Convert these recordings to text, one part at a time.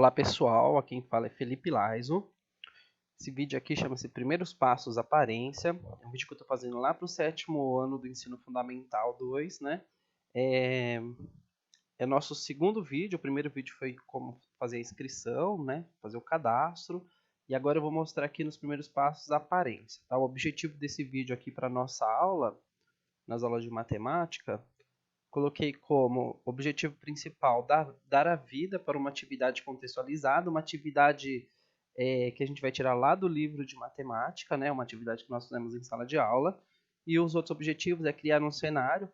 Olá pessoal, aqui quem fala é Felipe Laiso. Esse vídeo aqui chama-se Primeiros Passos Aparência. É um vídeo que eu estou fazendo lá para o 7º ano do Ensino Fundamental 2, né? É nosso segundo vídeo. O primeiro vídeo foi como fazer a inscrição, né? Fazer o cadastro. E agora eu vou mostrar aqui nos primeiros passos a aparência. Tá? O objetivo desse vídeo aqui para nossa aula, nas aulas de matemática, coloquei como objetivo principal dar a vida para uma atividade contextualizada, uma atividade que a gente vai tirar lá do livro de matemática, né? Uma atividade que nós fizemos em sala de aula. E os outros objetivos é criar um cenário.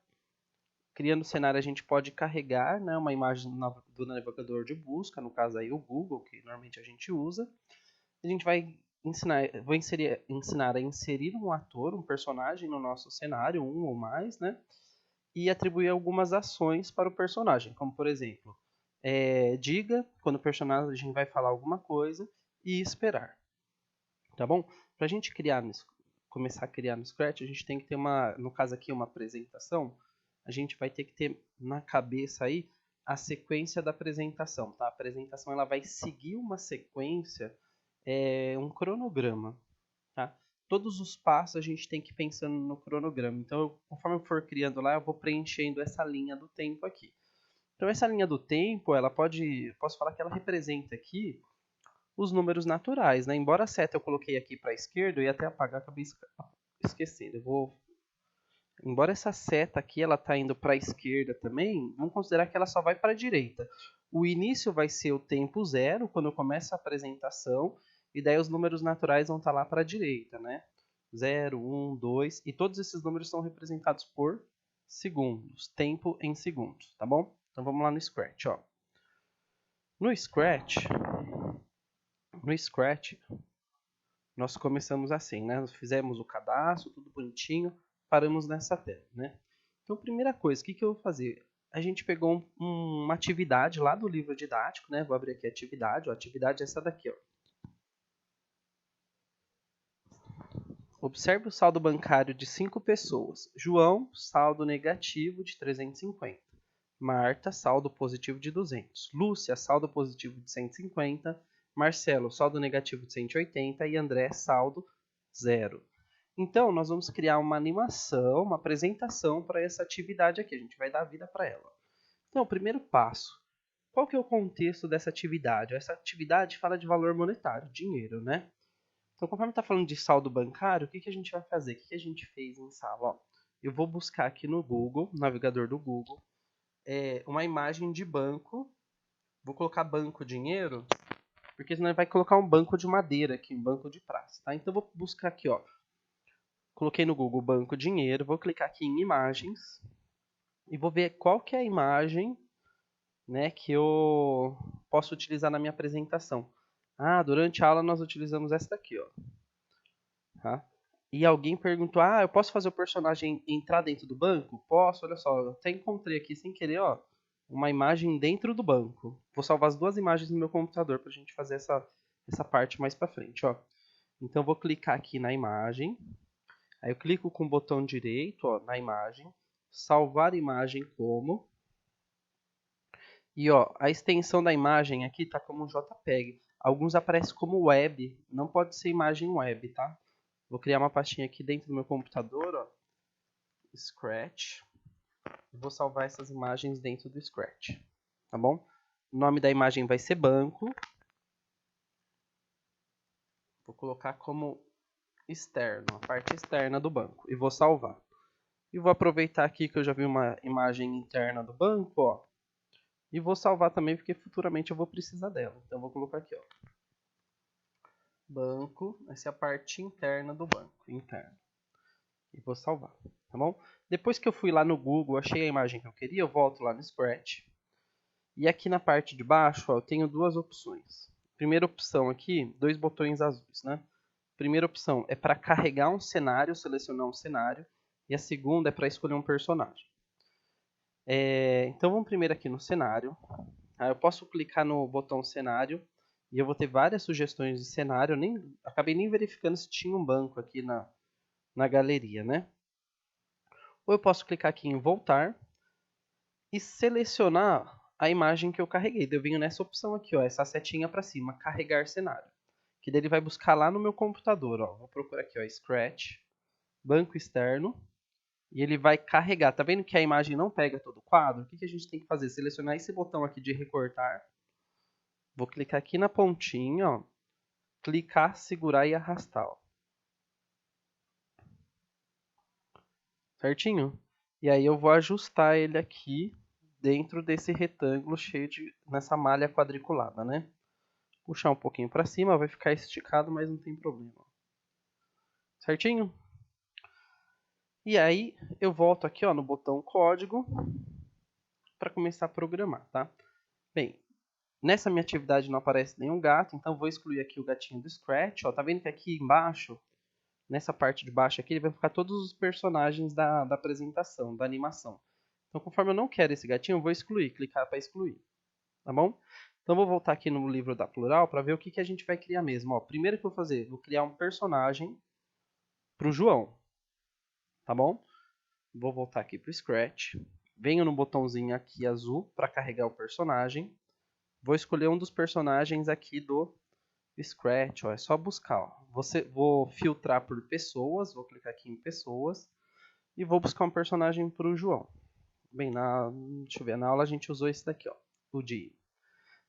Criando o cenário, a gente pode carregar, né, uma imagem do navegador de busca, no caso aí o Google, que normalmente a gente usa. A gente vai ensinar a inserir um ator, um personagem no nosso cenário, um ou mais, né? E atribuir algumas ações para o personagem, como por exemplo, diga quando o personagem vai falar alguma coisa e esperar, tá bom? Para a gente começar a criar no Scratch, a gente tem que ter no caso aqui, uma apresentação. A gente vai ter que ter na cabeça aí a sequência da apresentação, tá? A apresentação ela vai seguir uma sequência, um cronograma, tá? Todos os passos a gente tem que ir pensando no cronograma. Então, conforme eu for criando lá, eu vou preenchendo essa linha do tempo aqui. Então, essa linha do tempo, posso falar que ela representa aqui os números naturais, né? Embora a seta eu coloquei aqui para a esquerda, eu ia até apagar, acabei esquecendo. Embora essa seta aqui ela tá indo para a esquerda também, vamos considerar que ela só vai para a direita. O início vai ser o tempo zero, quando eu começo a apresentação, e daí os números naturais vão estar lá para a direita, né? 0, 1, 2, e todos esses números são representados por segundos, tempo em segundos, tá bom? Então vamos lá no Scratch, ó. No Scratch, nós começamos assim, né? Nós fizemos o cadastro, tudo bonitinho, paramos nessa tela, né? Então, primeira coisa, o que eu vou fazer? A gente pegou uma atividade lá do livro didático, né? Vou abrir aqui a atividade, ó, a atividade é essa daqui, ó. Observe o saldo bancário de 5 pessoas. João, saldo negativo de 350. Marta, saldo positivo de 200. Lúcia, saldo positivo de 150. Marcelo, saldo negativo de 180. E André, saldo 0. Então, nós vamos criar uma animação, uma apresentação para essa atividade aqui. A gente vai dar vida para ela. Então, o primeiro passo. Qual que é o contexto dessa atividade? Essa atividade fala de valor monetário, dinheiro, né? Então, conforme está falando de saldo bancário, o que a gente vai fazer? O que a gente fez em sala? Ó, eu vou buscar aqui no Google, no navegador do Google, uma imagem de banco. Vou colocar banco dinheiro, porque senão vai colocar um banco de madeira aqui, um banco de praça, tá? Então, eu vou buscar aqui, ó. Coloquei no Google banco dinheiro, vou clicar aqui em imagens e vou ver qual que é a imagem, né, que eu posso utilizar na minha apresentação. Ah, durante a aula nós utilizamos essa daqui, ó. Tá? E alguém perguntou, eu posso fazer o personagem entrar dentro do banco? Posso, olha só, eu até encontrei aqui sem querer, ó, uma imagem dentro do banco. Vou salvar as duas imagens no meu computador para a gente fazer essa parte mais para frente, ó. Então vou clicar aqui na imagem, aí eu clico com o botão direito, ó, na imagem, salvar imagem como, e ó, a extensão da imagem aqui tá como JPEG. Alguns aparecem como web, não pode ser imagem web, tá? Vou criar uma pastinha aqui dentro do meu computador, ó, Scratch. E vou salvar essas imagens dentro do Scratch, tá bom? O nome da imagem vai ser banco. Vou colocar como externo, a parte externa do banco. E vou salvar. E vou aproveitar aqui que eu já vi uma imagem interna do banco, ó. E vou salvar também porque futuramente eu vou precisar dela. Então eu vou colocar aqui, ó. Banco, essa é a parte interna do banco, interno. E vou salvar, tá bom? Depois que eu fui lá no Google, achei a imagem que eu queria, eu volto lá no Scratch. E aqui na parte de baixo, ó, eu tenho duas opções. Primeira opção aqui, dois botões azuis, né? Primeira opção é para carregar um cenário, selecionar um cenário. E a segunda é para escolher um personagem. Então vamos primeiro aqui no cenário. Eu posso clicar no botão cenário e eu vou ter várias sugestões de cenário. Acabei nem verificando se tinha um banco aqui na galeria, né? Ou eu posso clicar aqui em voltar e selecionar a imagem que eu carreguei. Eu venho nessa opção aqui, ó, essa setinha para cima, carregar cenário. Que daí ele vai buscar lá no meu computador, ó. Vou procurar aqui, ó, Scratch, banco externo, e ele vai carregar. Tá vendo que a imagem não pega todo o quadro? O que a gente tem que fazer? Selecionar esse botão aqui de recortar. Vou clicar aqui na pontinha, ó, clicar, segurar e arrastar, ó. Certinho? E aí eu vou ajustar ele aqui dentro desse retângulo cheio de nessa malha quadriculada, né? Puxar um pouquinho para cima, vai ficar esticado, mas não tem problema. Certinho? E aí eu volto aqui, ó, no botão código para começar a programar, tá? Bem, nessa minha atividade não aparece nenhum gato, então vou excluir aqui o gatinho do Scratch, ó. Tá vendo que aqui embaixo, nessa parte de baixo aqui, ele vai ficar todos os personagens da apresentação, da animação. Então, conforme eu não quero esse gatinho, eu vou excluir, clicar para excluir, tá bom? Então, vou voltar aqui no livro da Plural para ver o que a gente vai criar mesmo. Ó, primeiro que eu vou fazer, vou criar um personagem para o João, tá bom? Vou voltar aqui para o Scratch, venho no botãozinho aqui azul para carregar o personagem, vou escolher um dos personagens aqui do Scratch, ó, é só buscar. Ó. Vou filtrar por pessoas, vou clicar aqui em pessoas e vou buscar um personagem para o João. Bem, deixa eu ver, na aula a gente usou esse daqui, ó, o Di.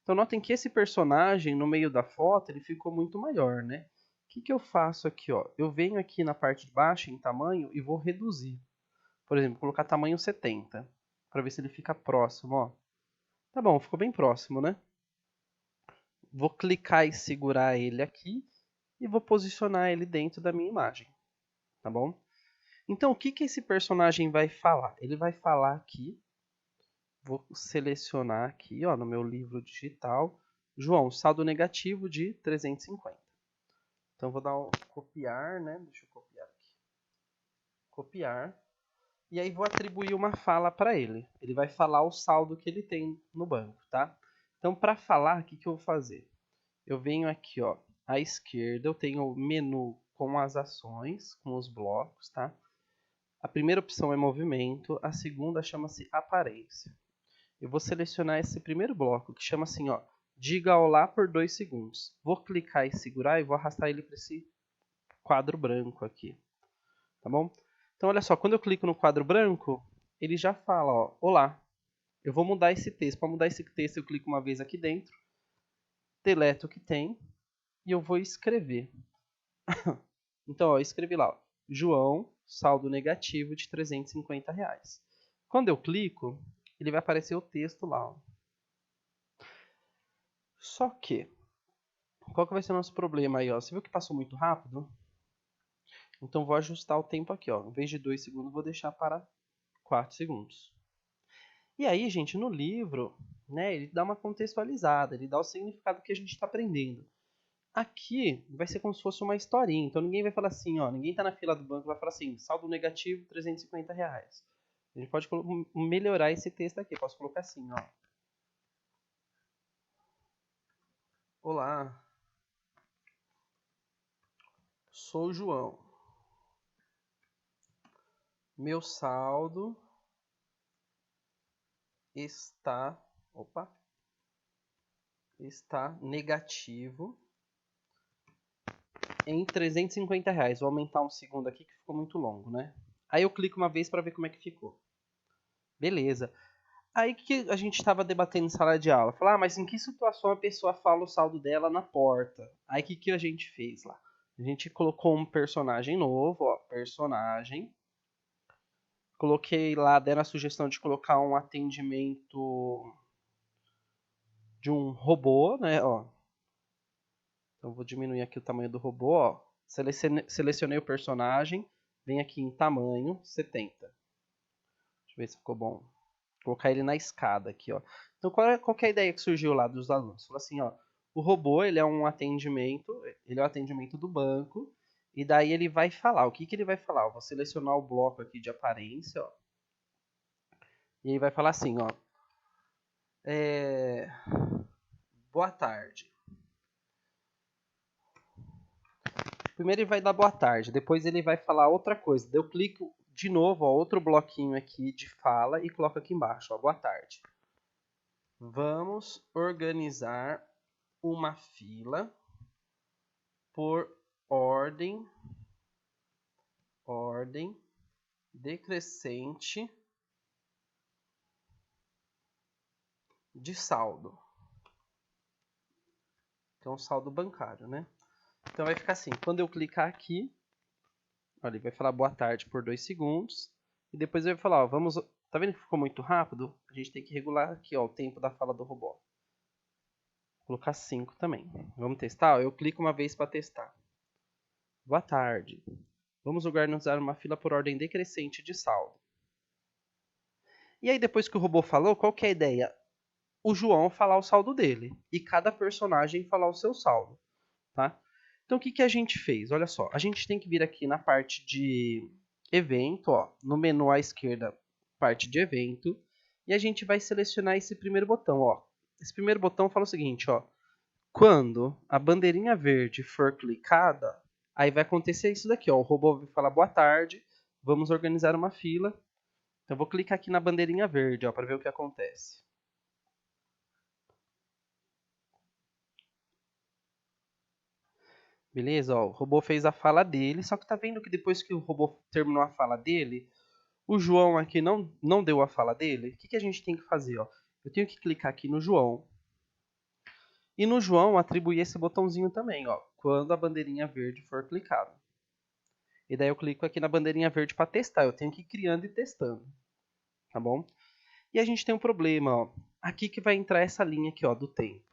Então notem que esse personagem no meio da foto ele ficou muito maior, né? O que eu faço aqui, ó? Eu venho aqui na parte de baixo em tamanho e vou reduzir. Por exemplo, colocar tamanho 70, para ver se ele fica próximo, ó. Tá bom, ficou bem próximo, né? Vou clicar e segurar ele aqui e vou posicionar ele dentro da minha imagem, tá bom? Então, o que esse personagem vai falar? Ele vai falar aqui, vou selecionar aqui, ó, no meu livro digital, João, saldo negativo de 350. Então, vou dar um copiar, né? Deixa eu copiar aqui. Copiar. E aí vou atribuir uma fala para ele. Ele vai falar o saldo que ele tem no banco, tá? Então, para falar, o que eu vou fazer? Eu venho aqui, ó, à esquerda, eu tenho o menu com as ações, com os blocos, tá? A primeira opção é movimento, a segunda chama-se aparência. Eu vou selecionar esse primeiro bloco, que chama assim, ó, diga olá por 2 segundos. Vou clicar e segurar e vou arrastar ele para esse quadro branco aqui, tá bom? Então, olha só, quando eu clico no quadro branco, ele já fala, ó, olá. Eu vou mudar esse texto. Para mudar esse texto, eu clico uma vez aqui dentro, deleto o que tem e eu vou escrever. Então, ó, eu escrevi lá, ó, João, saldo negativo de R$350. Quando eu clico, ele vai aparecer o texto lá. Ó. Só que, qual que vai ser o nosso problema aí? Ó? Você viu que passou muito rápido? Então, vou ajustar o tempo aqui. Ó. Em vez de 2 segundos, vou deixar para 4 segundos. E aí, gente, no livro, né, ele dá uma contextualizada, ele dá o significado que a gente está aprendendo. Aqui vai ser como se fosse uma historinha, então ninguém vai falar assim, ó, ninguém está na fila do banco e vai falar assim, saldo negativo R$350. A gente pode melhorar esse texto aqui, posso colocar assim, ó. Olá, sou o João. Meu saldo está, está negativo em R$350. Vou aumentar um segundo aqui que ficou muito longo, né? Aí eu clico uma vez para ver como é que ficou. Beleza. Aí que a gente estava debatendo em sala de aula. Falar, mas em que situação a pessoa fala o saldo dela na porta? Aí que a gente fez lá? A gente colocou um personagem novo, ó, personagem. Coloquei lá, deram a sugestão de colocar um atendimento de um robô, né, ó. Então vou diminuir aqui o tamanho do robô, ó. Selecionei o personagem, vem aqui em tamanho, 70. Deixa eu ver se ficou bom. Vou colocar ele na escada aqui, ó. Então qual é a ideia que surgiu lá dos alunos? Falou assim, ó, o robô, ele é um atendimento, ele é o atendimento do banco, e daí ele vai falar. O que ele vai falar? Eu vou selecionar o bloco aqui de aparência, ó. E ele vai falar assim, ó. Boa tarde. Primeiro ele vai dar boa tarde, depois ele vai falar outra coisa. Daí eu clico de novo, ó, outro bloquinho aqui de fala e coloco aqui embaixo, ó, boa tarde. Vamos organizar uma fila por ordem decrescente de saldo. Então, saldo bancário, né? Então, vai ficar assim. Quando eu clicar aqui, olha, ele vai falar boa tarde por 2 segundos. E depois ele vai falar, ó, vamos... Tá vendo que ficou muito rápido? A gente tem que regular aqui, ó, o tempo da fala do robô. Vou colocar 5 também. Vamos testar? Eu clico uma vez para testar. Boa tarde. Vamos organizar uma fila por ordem decrescente de saldo. E aí, depois que o robô falou, qual que é a ideia? O João falar o saldo dele. E cada personagem falar o seu saldo. Tá? Então, o que a gente fez? Olha só, a gente tem que vir aqui na parte de evento, ó, no menu à esquerda, parte de evento, e a gente vai selecionar esse primeiro botão. Ó. Esse primeiro botão fala o seguinte, ó, quando a bandeirinha verde for clicada, aí vai acontecer isso daqui. Ó, o robô vai falar boa tarde, vamos organizar uma fila. Então, eu vou clicar aqui na bandeirinha verde para ver o que acontece. Beleza? Ó, o robô fez a fala dele, só que tá vendo que depois que o robô terminou a fala dele, o João aqui não deu a fala dele. O que a gente tem que fazer? Ó? Eu tenho que clicar aqui no João. E no João atribuir esse botãozinho também, ó, quando a bandeirinha verde for clicada. E daí eu clico aqui na bandeirinha verde para testar. Eu tenho que ir criando e testando. Tá bom? E a gente tem um problema, ó. Aqui que vai entrar essa linha aqui, ó, do tempo.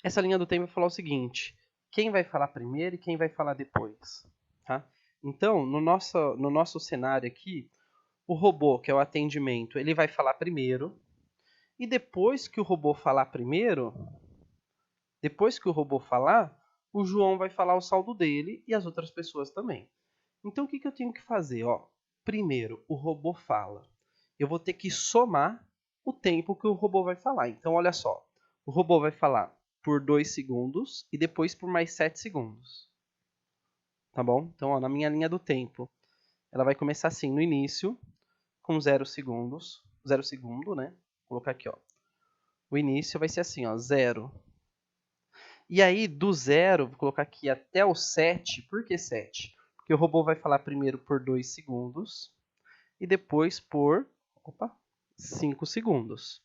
Essa linha do tempo vai falar o seguinte: quem vai falar primeiro e quem vai falar depois, tá? Então, no nosso cenário aqui, o robô, que é o atendimento, ele vai falar primeiro. E depois que o robô falar primeiro, depois que o robô falar, o João vai falar o saldo dele e as outras pessoas também. Então, o que eu tenho que fazer? Ó, primeiro, o robô fala. Eu vou ter que somar o tempo que o robô vai falar. Então, olha só. O robô vai falar por 2 segundos e depois por mais 7 segundos. Tá bom? Então, ó, na minha linha do tempo, ela vai começar assim, no início, com 0 segundos. 0 segundo, né? Vou colocar aqui, ó. O início vai ser assim, ó, 0. E aí, do 0, vou colocar aqui até o 7. Por que 7? Porque o robô vai falar primeiro por 2 segundos e depois por 5 segundos.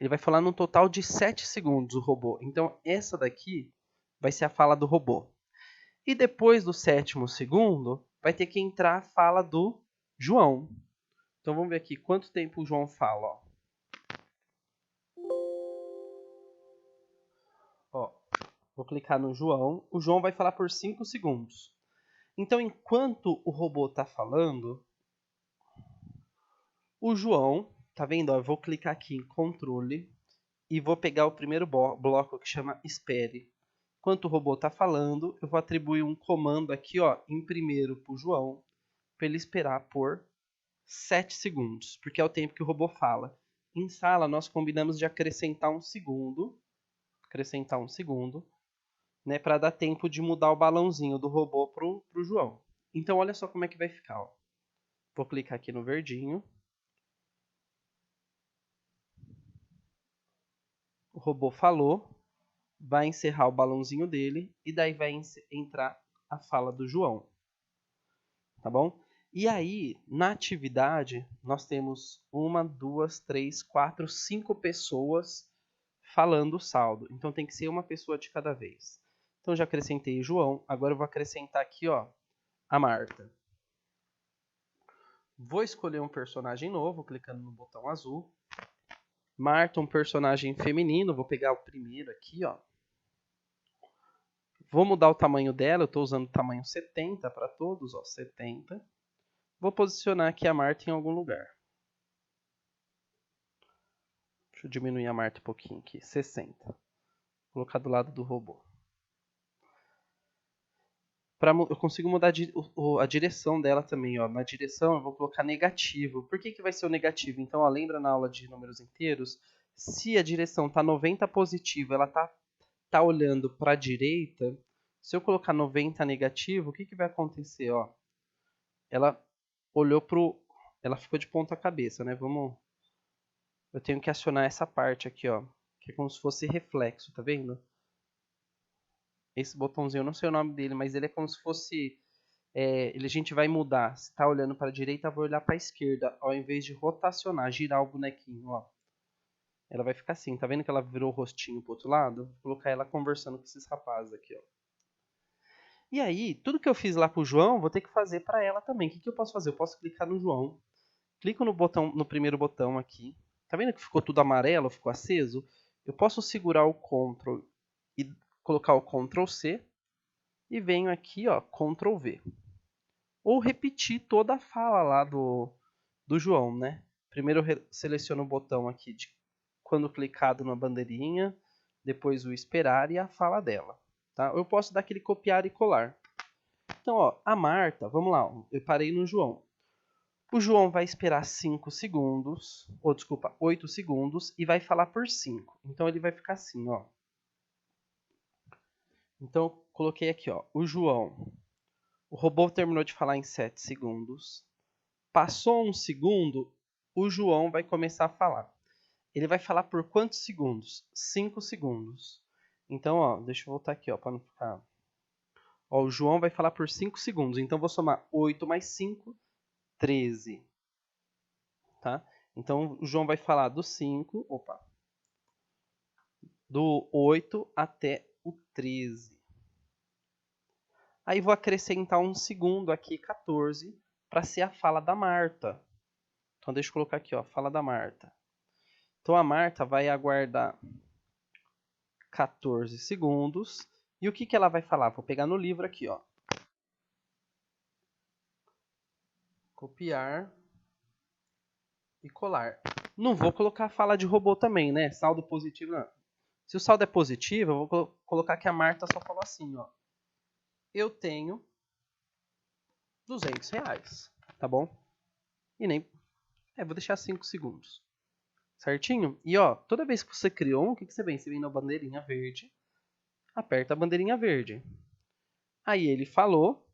Ele vai falar num total de 7 segundos o robô. Então, essa daqui vai ser a fala do robô. E depois do 7º segundo, vai ter que entrar a fala do João. Então, vamos ver aqui quanto tempo o João fala. Ó, vou clicar no João. O João vai falar por 5 segundos. Então, enquanto o robô está falando, o João, tá vendo? Ó, eu vou clicar aqui em controle e vou pegar o primeiro bloco que chama espere. Enquanto o robô está falando, eu vou atribuir um comando aqui, ó, em primeiro para o João, para ele esperar por 7 segundos, porque é o tempo que o robô fala. Em sala, nós combinamos de acrescentar um segundo, né, para dar tempo de mudar o balãozinho do robô pro João. Então, olha só como é que vai ficar. Ó. Vou clicar aqui no verdinho. O robô falou, vai encerrar o balãozinho dele e daí vai entrar a fala do João. Tá bom? E aí, na atividade, nós temos 1, 2, 3, 4, 5 pessoas falando o saldo. Então tem que ser uma pessoa de cada vez. Então já acrescentei o João, agora eu vou acrescentar aqui, ó, a Marta. Vou escolher um personagem novo, clicando no botão azul. Marta, um personagem feminino, vou pegar o primeiro aqui, ó. Vou mudar o tamanho dela, eu estou usando o tamanho 70 para todos, ó, 70. Vou posicionar aqui a Marta em algum lugar. Deixa eu diminuir a Marta um pouquinho aqui, 60. Vou colocar do lado do robô. Eu consigo mudar a direção dela também. Ó. Na direção eu vou colocar negativo. Por que vai ser o negativo? Então, ó, lembra na aula de números inteiros? Se a direção está 90 positivo, ela tá olhando para a direita. Se eu colocar 90 negativo, o que vai acontecer? Ó? Ela olhou ela ficou de ponta cabeça, né? Vamos eu tenho que acionar essa parte aqui, ó, que é como se fosse reflexo, tá vendo? Esse botãozinho, eu não sei o nome dele, mas ele é como se fosse... a gente vai mudar. Se tá olhando para a direita, vai olhar para a esquerda, ao invés de rotacionar, girar o bonequinho, ó. Ela vai ficar assim, tá vendo que ela virou o rostinho pro outro lado? Vou colocar ela conversando com esses rapazes aqui, ó. E aí, tudo que eu fiz lá pro João, vou ter que fazer para ela também. O que eu posso fazer? Eu posso clicar no João, clico no botão, no primeiro botão aqui. Tá vendo que ficou tudo amarelo, ficou aceso? Eu posso segurar o Ctrl e colocar o Ctrl C e venho aqui, ó, Ctrl V. Ou repetir toda a fala lá do João, né? Primeiro eu seleciono o botão aqui de quando clicado na bandeirinha, depois o esperar e a fala dela. Tá? Eu posso dar aquele copiar e colar. Então, ó, a Marta, vamos lá, ó, eu parei no João. O João vai esperar 5 segundos, ou desculpa, 8 segundos e vai falar por 5. Então ele vai ficar assim, ó. Então coloquei aqui, ó, o João. O robô terminou de falar em 7 segundos. Passou um segundo, o João vai começar a falar. Ele vai falar por quantos segundos? 5 segundos. Então, ó, deixa eu voltar aqui, ó, para não ficar... Ó, o João vai falar por 5 segundos. Então, vou somar 8 mais 5, 13. Tá? Então, o João vai falar do 5, do 8 até o 13. Aí, vou acrescentar um segundo aqui, 14, para ser a fala da Marta. Então, deixa eu colocar aqui, ó, fala da Marta. Então, a Marta vai aguardar 14 segundos. E o que ela vai falar? Vou pegar no livro aqui, ó. Copiar e colar. Não vou colocar a fala de robô também, né? Saldo positivo, não. Se o saldo é positivo, eu vou colocar que a Marta só falou assim, ó. Eu tenho R$200, tá bom? E nem... vou deixar 5 segundos. Certinho? E, ó, toda vez que você criou um, o que você vem? Você vem na bandeirinha verde, aperta a bandeirinha verde. Aí ele falou,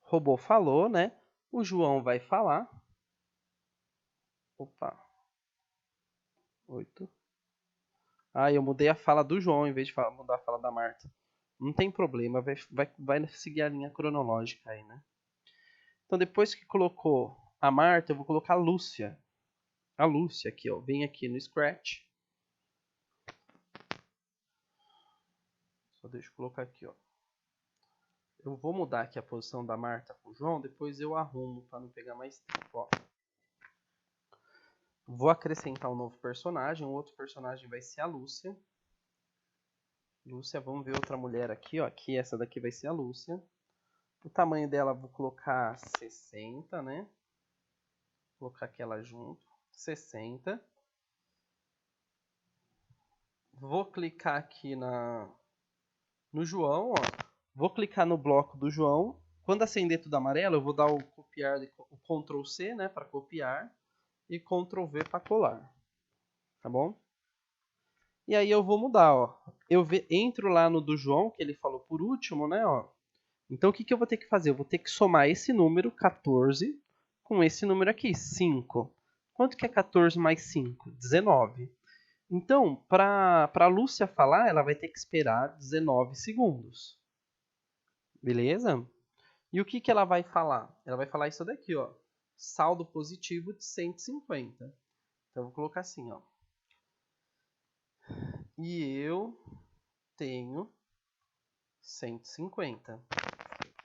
o robô falou, né? O João vai falar. 8. Eu mudei a fala do João em vez de mudar a fala da Marta. Não tem problema, vai seguir a linha cronológica aí, né? Então, depois que colocou a Marta, eu vou colocar a Lúcia. A Lúcia aqui, ó. Vem aqui no Scratch. Só deixa eu colocar aqui, ó. Eu vou mudar aqui a posição da Marta com o João, depois eu arrumo para não pegar mais tempo, ó. Vou acrescentar um novo personagem, o outro personagem vai ser a Lúcia. Lúcia, vamos ver outra mulher aqui, ó. Aqui essa daqui vai ser a Lúcia. O tamanho dela vou colocar 60, né? Vou colocar aquela junto, 60. Vou clicar aqui no João, ó. Vou clicar no bloco do João. Quando acender tudo amarelo, eu vou dar o copiar, o Ctrl C, né, para copiar e Ctrl V para colar. Tá bom? E aí eu vou mudar, ó. Eu entro lá no do João, que ele falou por último, né, ó. Então o que eu vou ter que fazer? Eu vou ter que somar esse número 14 com esse número aqui, 5. Quanto que é 14 mais 5? 19. Então, para a Lúcia falar, ela vai ter que esperar 19 segundos. Beleza? E o que ela vai falar? Ela vai falar isso daqui, ó. Saldo positivo de 150. Então, eu vou colocar assim, ó. E eu tenho 150.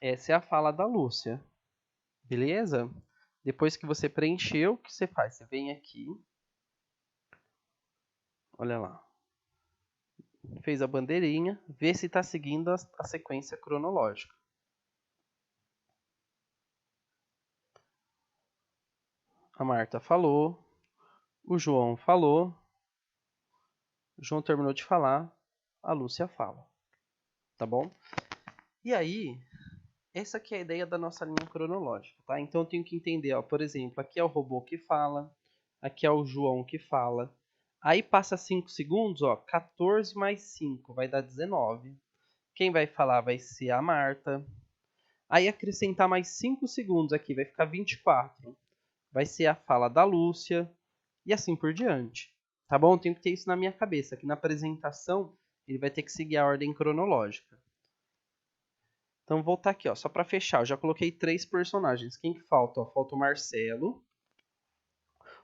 Essa é a fala da Lúcia. Beleza? Depois que você preencheu, o que você faz? Você vem aqui. Olha lá. Fez a bandeirinha. Vê se está seguindo a sequência cronológica. A Marta falou. O João falou. O João terminou de falar. A Lúcia fala. Tá bom? E aí, essa aqui é a ideia da nossa linha cronológica, tá? Então eu tenho que entender, ó, por exemplo, aqui é o robô que fala, aqui é o João que fala. Aí passa 5 segundos, ó, 14 mais 5 vai dar 19. Quem vai falar vai ser a Marta. Aí acrescentar mais 5 segundos aqui, vai ficar 24. Vai ser a fala da Lúcia. e assim por diante. Tá bom? Eu tenho que ter isso na minha cabeça. Aqui na apresentação, ele vai ter que seguir a ordem cronológica. Então, vou voltar aqui, ó, só para fechar. Eu já coloquei 3 personagens. Quem que falta? Ó, falta o Marcelo.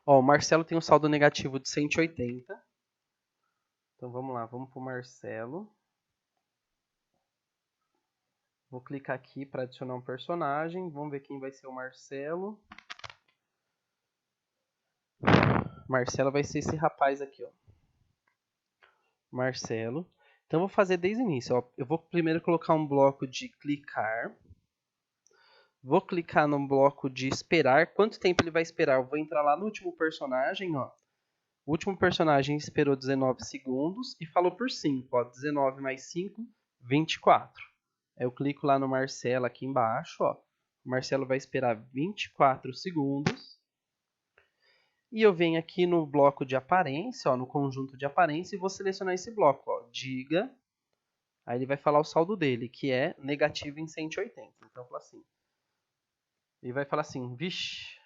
Ó, o Marcelo tem um saldo negativo de 180. Então, vamos lá. Vamos para o Marcelo. Vou clicar aqui para adicionar um personagem. Vamos ver quem vai ser o Marcelo. Marcelo vai ser esse rapaz aqui, ó. Marcelo. Então, eu vou fazer desde o início. Ó. Eu vou primeiro colocar um bloco de clicar. Vou clicar no bloco de esperar. Quanto tempo ele vai esperar? Eu vou entrar lá no último personagem, ó. O último personagem esperou 19 segundos e falou por 5. Ó, 19 mais 5, 24. Aí eu clico lá no Marcelo aqui embaixo. Ó. O Marcelo vai esperar 24 segundos. E eu venho aqui no bloco de aparência, ó, no conjunto de aparência, e vou selecionar esse bloco. Ó, diga. Aí ele vai falar o saldo dele, que é negativo em 180. Então, eu falo assim. Ele vai falar assim, vixe,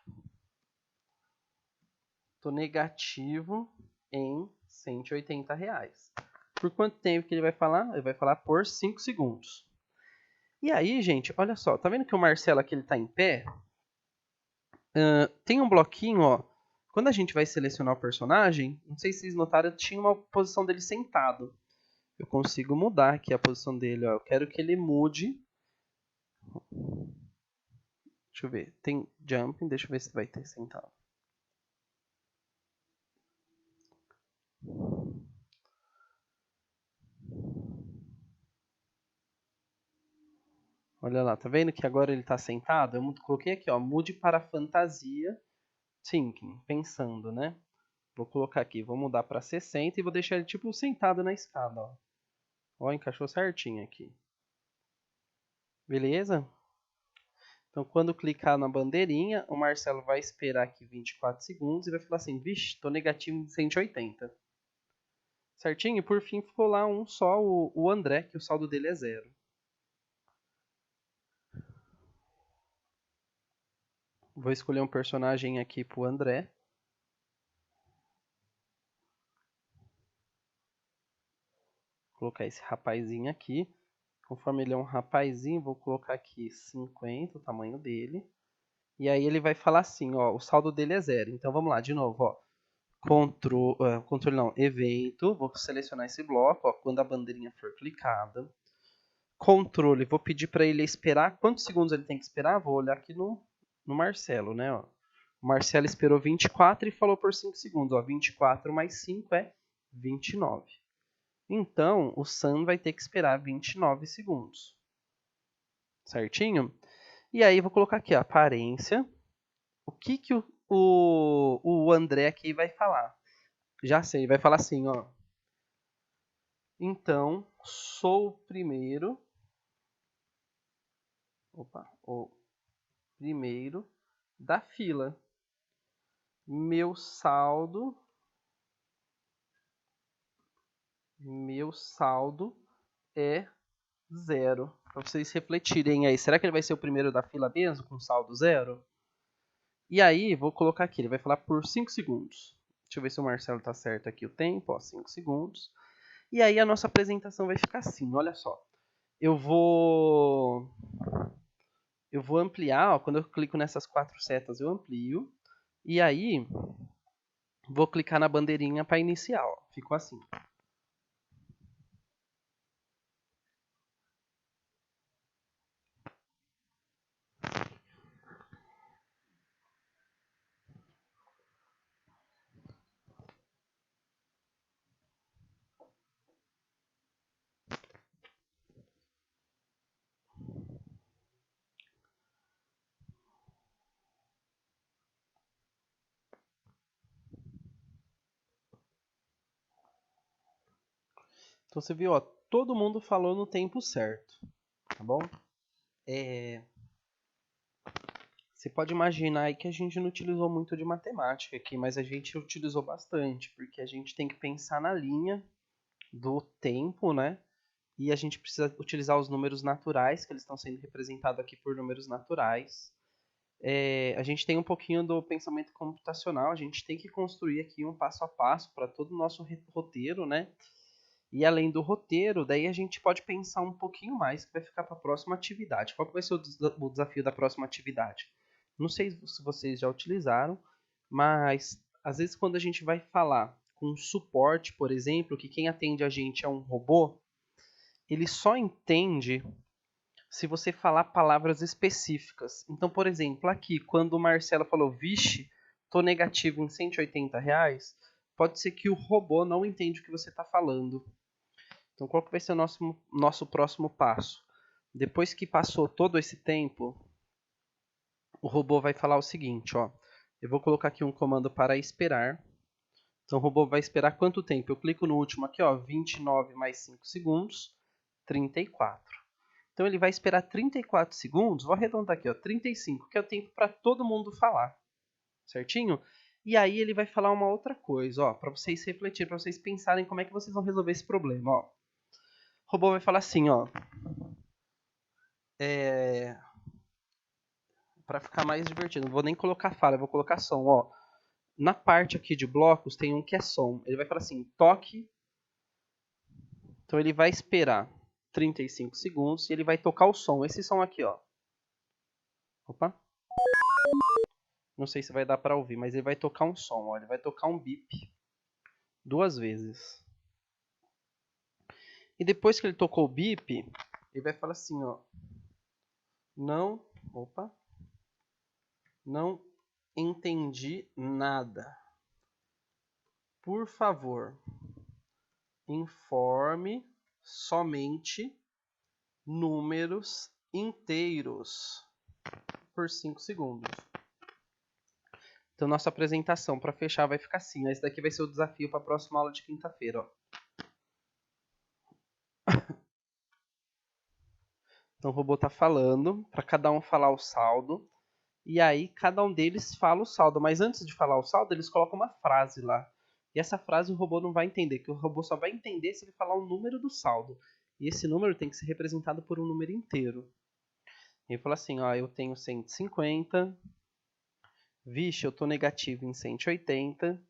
tô negativo em 180 reais. Por quanto tempo que ele vai falar? Ele vai falar por 5 segundos. E aí, gente, olha só, tá vendo que o Marcelo aqui ele tá em pé? Tem um bloquinho, ó. Quando a gente vai selecionar o personagem, não sei se vocês notaram, tinha uma posição dele sentado. Eu consigo mudar aqui a posição dele, ó. Eu quero que ele mude. Deixa eu ver. Tem jumping, deixa eu ver se vai ter sentado. Olha lá, tá vendo que agora ele tá sentado? Eu coloquei aqui, ó, mude para fantasia, thinking, pensando, né? Vou colocar aqui, vou mudar para 60 e vou deixar ele tipo sentado na escada, ó. Ó, encaixou certinho aqui. Beleza? Então, quando clicar na bandeirinha, o Marcelo vai esperar aqui 24 segundos e vai falar assim, vixe, tô negativo em 180. Certinho? E por fim ficou lá um só, o André, que o saldo dele é 0. Vou escolher um personagem aqui pro André. Vou colocar esse rapazinho aqui. Conforme ele é um rapazinho, vou colocar aqui 50, o tamanho dele. E aí ele vai falar assim, ó, o saldo dele é 0. Então vamos lá, de novo, ó. Controle não, evento, vou selecionar esse bloco, ó, quando a bandeirinha for clicada. Controle, vou pedir para ele esperar. Quantos segundos ele tem que esperar? Vou olhar aqui no Marcelo, né? Ó. O Marcelo esperou 24 e falou por 5 segundos. Ó, 24 mais 5 é 29. Então, o Sam vai ter que esperar 29 segundos. Certinho? E aí, vou colocar aqui a aparência. O que, que o André aqui vai falar? Já sei, vai falar assim, ó. Então, sou o primeiro. Opa, o primeiro da fila. Meu saldo é 0. Para vocês refletirem aí, será que ele vai ser o primeiro da fila mesmo, com saldo 0? E aí, vou colocar aqui, ele vai falar por 5 segundos. Deixa eu ver se o Marcelo tá certo aqui o tempo, ó, 5 segundos. E aí a nossa apresentação vai ficar assim, olha só. Eu vou ampliar, ó, quando eu clico nessas 4 setas eu amplio. E aí, vou clicar na bandeirinha para iniciar, ó. Ficou assim. Então você viu, ó, todo mundo falou no tempo certo, tá bom? Você pode imaginar aí que a gente não utilizou muito de matemática aqui, mas a gente utilizou bastante, porque a gente tem que pensar na linha do tempo, né? E a gente precisa utilizar os números naturais, que eles estão sendo representados aqui por números naturais. a gente tem um pouquinho do pensamento computacional, a gente tem que construir aqui um passo a passo para todo o nosso roteiro, né? E além do roteiro, daí a gente pode pensar um pouquinho mais, que vai ficar para a próxima atividade. Qual que vai ser o desafio da próxima atividade? Não sei se vocês já utilizaram, mas às vezes quando a gente vai falar com suporte, por exemplo, que quem atende a gente é um robô, ele só entende se você falar palavras específicas. Então, por exemplo, aqui, quando o Marcelo falou, vixe, tô negativo em R$ 180, pode ser que o robô não entenda o que você está falando. Então, qual que vai ser o nosso próximo passo? Depois que passou todo esse tempo, o robô vai falar o seguinte, ó. Eu vou colocar aqui um comando para esperar. Então, o robô vai esperar quanto tempo? Eu clico no último aqui, ó, 29 mais 5 segundos, 34. Então, ele vai esperar 34 segundos, vou arredondar aqui, ó, 35, que é o tempo para todo mundo falar, certinho? E aí ele vai falar uma outra coisa, ó, para vocês refletirem, para vocês pensarem como é que vocês vão resolver esse problema, ó. O robô vai falar assim, ó, para ficar mais divertido, não vou nem colocar fala, eu vou colocar som, ó. Na parte aqui de blocos tem um que é som. Ele vai falar assim, toque. Então ele vai esperar 35 segundos e ele vai tocar o som. Esse som aqui, ó. Opa. Não sei se vai dar para ouvir, mas ele vai tocar um som, ó. Ele vai tocar um bip 2 vezes. E depois que ele tocou o bip, ele vai falar assim, ó. Não, opa. Não entendi nada. Por favor, informe somente números inteiros por 5 segundos. Então, nossa apresentação para fechar vai ficar assim. Esse daqui vai ser o desafio para a próxima aula de quinta-feira. Então, o robô está falando, para cada um falar o saldo. E aí, cada um deles fala o saldo. Mas antes de falar o saldo, eles colocam uma frase lá. E essa frase o robô não vai entender, que o robô só vai entender se ele falar o número do saldo. E esse número tem que ser representado por um número inteiro. Ele fala assim, ó, eu tenho 150. Vixe, eu tô negativo em 180.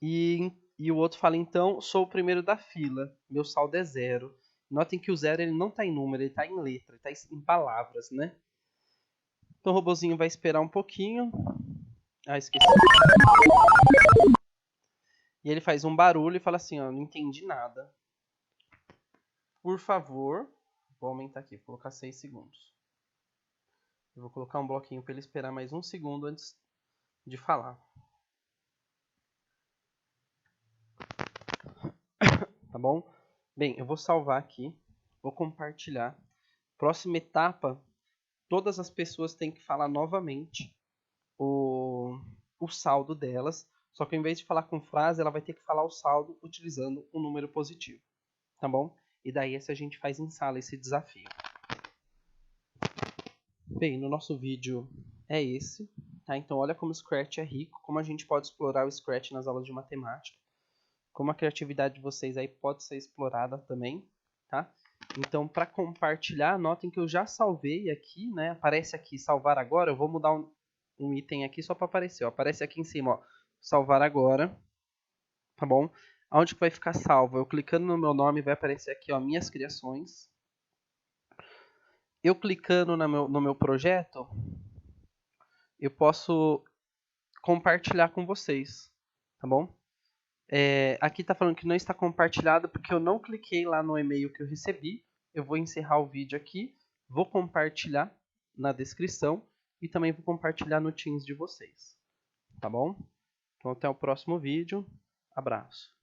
E o outro fala, então, sou o primeiro da fila, meu saldo é 0. Notem que o 0 ele não está em número, ele está em letra, ele está em palavras, né? Então o robozinho vai esperar um pouquinho. Ah, esqueci. E ele faz um barulho e fala assim, ó, não entendi nada. Por favor, vou aumentar aqui, vou colocar 6 segundos. Eu vou colocar um bloquinho para ele esperar mais 1 segundo antes de falar. Tá bom? Bem, eu vou salvar aqui, vou compartilhar. Próxima etapa, todas as pessoas têm que falar novamente o saldo delas, só que ao invés de falar com frase, ela vai ter que falar o saldo utilizando um número positivo, tá bom? E daí esse a gente faz em sala esse desafio. Bem, no nosso vídeo é esse, tá? Então olha como o Scratch é rico, como a gente pode explorar o Scratch nas aulas de matemática, como a criatividade de vocês aí pode ser explorada também, tá? Então, para compartilhar, notem que eu já salvei aqui, né? Aparece aqui salvar agora. Eu vou mudar um item aqui só para aparecer. Ó. Aparece aqui em cima, ó, salvar agora, tá bom? Onde que vai ficar salvo? Eu clicando no meu nome vai aparecer aqui, ó, minhas criações. Eu clicando no meu projeto, eu posso compartilhar com vocês, tá bom? Aqui está falando que não está compartilhado porque eu não cliquei lá no e-mail que eu recebi. Eu vou encerrar o vídeo aqui, vou compartilhar na descrição e também vou compartilhar no Teams de vocês, tá bom? Então até o próximo vídeo, abraço.